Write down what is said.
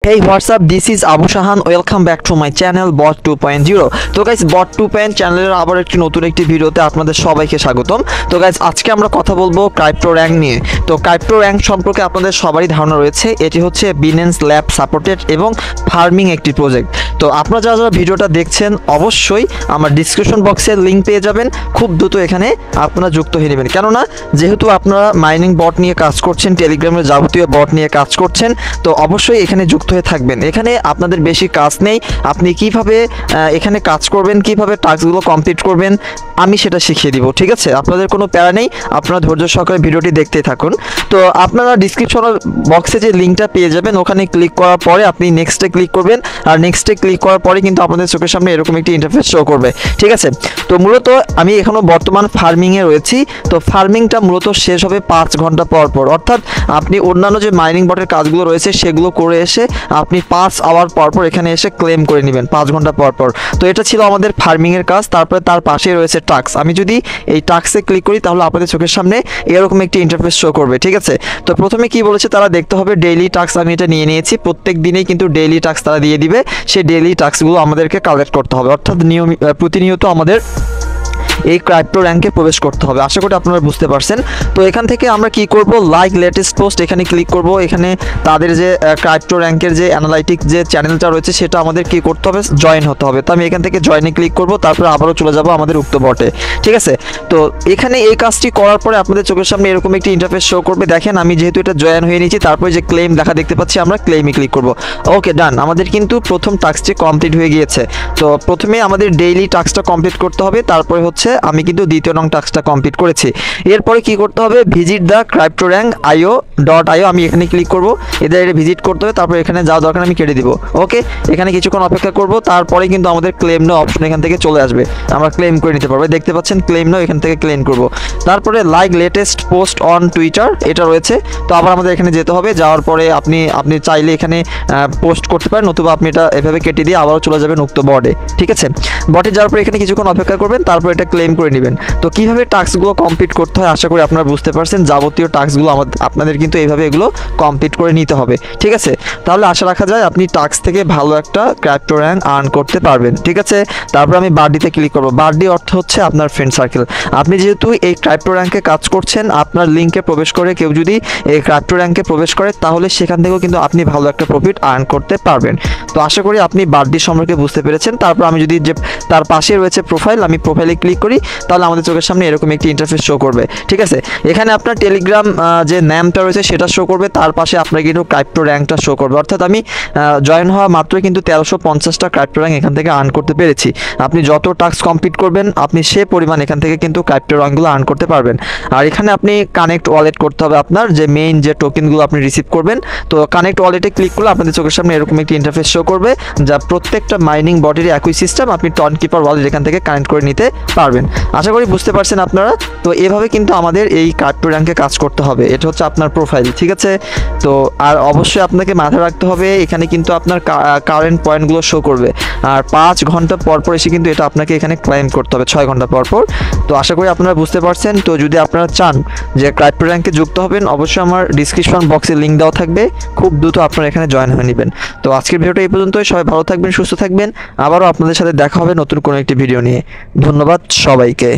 Hey, what's up? This is Abu Shahan. Welcome back to my channel Bot 2.0. তো guys Bot 2.0 চ্যানেলের আবার নতুন একটি ভিডিওতে আপনাদের সবাইকে স্বাগতম। তো গাইস আজকে আমরা কথা বলবো ক্রাইপ্টো র্যাঙ্ক নিয়ে। তো ক্রাইপ্টো র্যাঙ্ক সম্পর্কে আপনাদের সবারই ধারণা রয়েছে। এটি হচ্ছে বিনেন্স ল্যাব সাপোর্টেড এবং ফার্মিং একটি প্রজেক্ট। তো আপনারা যারা ভিডিওটা দেখছেন অবশ্যই আমার ডিসক্রিপশন বক্সে লিংক পেয়ে যাবেন। খুব দ্রুত এখানে আপনারা যুক্ত হয়ে নেবেন, কেননা যেহেতু আপনারা মাইনিং বট নিয়ে কাজ করছেন, টেলিগ্রামের যাবতীয় বট নিয়ে কাজ করছেন, তো অবশ্যই এখানে যুক্ত হয়ে থাকবেন। এখানে আপনাদের বেশি কাজ নেই, আপনি কিভাবে এখানে কাজ করবেন, কিভাবে টাস্কগুলো কমপ্লিট করবেন আমি সেটা শিখিয়ে দিব। ঠিক আছে, আপনাদের কোনো প্যারা নেই, আপনারা ধৈর্য সহকারে ভিডিওটি দেখতেই থাকুন। তো আপনারা ডিসক্রিপশন বক্সে যে লিঙ্কটা পেয়ে যাবেন ওখানে ক্লিক করার পরে আপনি নেক্সটে ক্লিক করবেন, আর নেক্সটে ক্লিক করার পরে কিন্তু আপনাদের চোখের সামনে এরকম একটি ইন্টারফেস শো করবে। ঠিক আছে, তো মূলত আমি এখনও বর্তমান ফার্মিংয়ে রয়েছি। তো ফার্মিংটা মূলত শেষ হবে 5 ঘন্টা পর পর, অর্থাৎ আপনি অন্যান্য যে মাইনিং বটের কাজগুলো রয়েছে সেগুলো করে এসে আপনি 5 আওয়ার পর পর এখানে এসে ক্লেম করে নেবেন 5 ঘন্টা পর পর। তো এটা ছিল আমাদের ফার্মিংয়ের কাজ। তারপরে তার পাশে রয়েছে টাস্ক। আমি যদি এই টাস্কে ক্লিক করি তাহলে আপনাদের চোখের সামনে এরকম একটি ইন্টারফেস শো করবে। ঠিক আছে, তো প্রথমে কি বলেছে তারা দেখতে হবে ডেইলি টাস্ক। আমি এটা নিয়ে নিয়েছি, প্রত্যেক দিনেই কিন্তু ডেইলি টাস্ক তারা দিয়ে দিবে। সেই ডেইলি টাস্কগুলো আমাদেরকে কালেক্ট করতে হবে, অর্থাৎ প্রতিনিয়ত আমাদের এই ক্রাইপ্টো র্যাঙ্কে প্রবেশ করতে হবে। আশা করি আপনারা বুঝতে পারছেন। তো এখান থেকে আমরা কি করব, লাইক লেটেস্ট পোস্ট এখানে ক্লিক করব। এখানে তাদের যে ক্রাইপ্টো র্যাঙ্কের যে অ্যানালাইটিক যে চ্যানেলটা রয়েছে সেটা আমাদের কি করতে হবে, জয়েন হতে হবে। তো আমি এখান থেকে জয়েনে ক্লিক করব, তারপরে আবারও চলে যাব আমাদের উক্ত বটে। ঠিক আছে, তো এখানে এই কাজটি করার পরে আপনাদের চোখের সামনে এরকম একটি ইন্টারফেস শো করবে। দেখেন আমি যেহেতু এটা জয়েন হয়ে নিয়েছি, তারপরে যে ক্লেম লেখা দেখতে পাচ্ছি আমরা ক্লেমে ক্লিক করব। ওকে, ডান, আমাদের কিন্তু প্রথম টাস্কটি কমপ্লিট হয়ে গিয়েছে। তো প্রথমে আমাদের ডেইলি টাস্কটা কমপ্লিট করতে হবে, তারপরে হচ্ছে আমি কিন্তু দ্বিতীয় নং টাস্কটা কমপ্লিট করেছি। এরপরে কি করতে হবে, visit the crypto rank IO.io আমি এখানে ক্লিক করব। এদের ভিজিট করতে হবে, তারপর এখানে যাওয়া দরকার আমি কেটে দিব। ওকে, এখানে কিছুক্ষণ অপেক্ষা করব, তারপরে কিন্তু আমাদের ক্লেম নাও অপশন এখান থেকে চলে আসবে, আমরা ক্লেম করে নিতে পারবো। দেখতে পাচ্ছেন ক্লেম নাও, এখান থেকে ক্লেম করব। তারপরে like latest post on Twitter এটা রয়েছে। তো আবার আমাদের এখানে যেতে হবে, যাওয়ার পরে আপনি চাইলে এখানে পোস্ট করতে পারেন, নতুবা আপনি এটা এভাবে কেটে দিয়ে আবারও চলে যাবেন উক্ত বটে। ঠিক আছে, বটে যাওয়ার পরে এখানে কিছুক্ষণ অপেক্ষা করবেন, তারপর এটা ক্লেম করে নেবেন। তো কিভাবে টাস্কগুলো কমপ্লিট করতে হয় আশা করি আপনারা বুঝতে পারছেন। যাবতীয় টাস্কগুলো আপনাদের কিন্তু এইভাবে এগুলো কমপ্লিট করে নিতে হবে। ঠিক আছে, তাহলে আশা রাখা যায় আপনি টাস্ক থেকে ভালো একটা ক্রাইপ্টো র্যাঙ্ক আর্ন করতে পারবেন। ঠিক আছে, তারপর আমি বার্ডিতে ক্লিক করব। বার্ডি অর্থ হচ্ছে আপনার ফ্রেন্ড সার্কেল। আপনি যেহেতু এই ক্রাইপ্টো র্যাঙ্কে কাজ করছেন, আপনার লিঙ্কে প্রবেশ করে কেউ যদি এই ক্রাইপ্টো র্যাঙ্কে প্রবেশ করে তাহলে সেখান থেকেও কিন্তু আপনি ভালো একটা প্রফিট আর্ন করতে পারবেন। তো আশা করি আপনি বার্ডি সম্পর্কে বুঝতে পেরেছেন। তারপর আমি যদি যে তার পাশে রয়েছে প্রোফাইল, আমি প্রোফাইলে ক্লিক করি তাহলে আমাদের চোখের সামনে এরকম একটি ইন্টারফেস শো করবে। ঠিক আছে, এখানে আপনার টেলিগ্রাম যে নামটা রয়েছে সেটা শো করবে, তার পাশে আপনার কিন্তু ক্রাইপ্টো র্যাঙ্কটা শো করবে। অর্থাৎ আমি জয়েন হওয়া মাত্র কিন্তু 1350টা ক্রাইপ্টো র্যাঙ্ক এখান থেকে আর্ন করতে পেরেছি। আপনি যত টাস্ক কমপ্লিট করবেন আপনি সে পরিমাণ এখান থেকে কিন্তু ক্রাইপ্টো র্যাঙ্কগুলো আর্ন করতে পারবেন। আর এখানে আপনি কানেক্ট ওয়ালেট করতে হবে, আপনার যে মেইন যে টোকেনগুলো আপনি রিসিভ করবেন। তো কানেক্ট ওয়ালেটে ক্লিক করলে আপনাদের চোখের সামনে এরকম একটি ইন্টারফেস শো করবে, যা প্রত্যেকটা মাইনিং বটের একই সিস্টেম। আপনি টন কিপার ওয়ালেট এখান থেকে কানেক্ট করে নিতে পারবেন। আশা করি বুঝতে পারছেন আপনারা। তো এভাবে কিন্তু আমাদের এই ক্রাইপ্টো র্যাঙ্কে কাজ করতে হবে। এটা হচ্ছে আপনার প্রোফাইল। ঠিক আছে, তো আর অবশ্যই আপনাকে মাথায় রাখতে হবে এখানে কিন্তু আপনার কারেন্ট পয়েন্টগুলো শো করবে, আর 5 ঘন্টা পর পর এসে কিন্তু এটা আপনাকে এখানে ক্লেম করতে হবে 6 ঘন্টা পর পর। তো আশা করি আপনারা বুঝতে পারছেন। তো যদি আপনারা চান যে ক্রাইপ্টো র্যাঙ্কে যুক্ত হবেন অবশ্যই আমার ডিসক্রিপশন বক্সে লিঙ্ক দেওয়া থাকবে, খুব দ্রুত আপনারা এখানে জয়েন হয়ে নেবেন। তো আজকের ভিডিওটা এই পর্যন্তই। সবাই ভালো থাকবেন, সুস্থ থাকবেন। আবারও আপনাদের সাথে দেখা হবে নতুন কোনো একটি ভিডিও নিয়ে। ধন্যবাদ সবাইকে।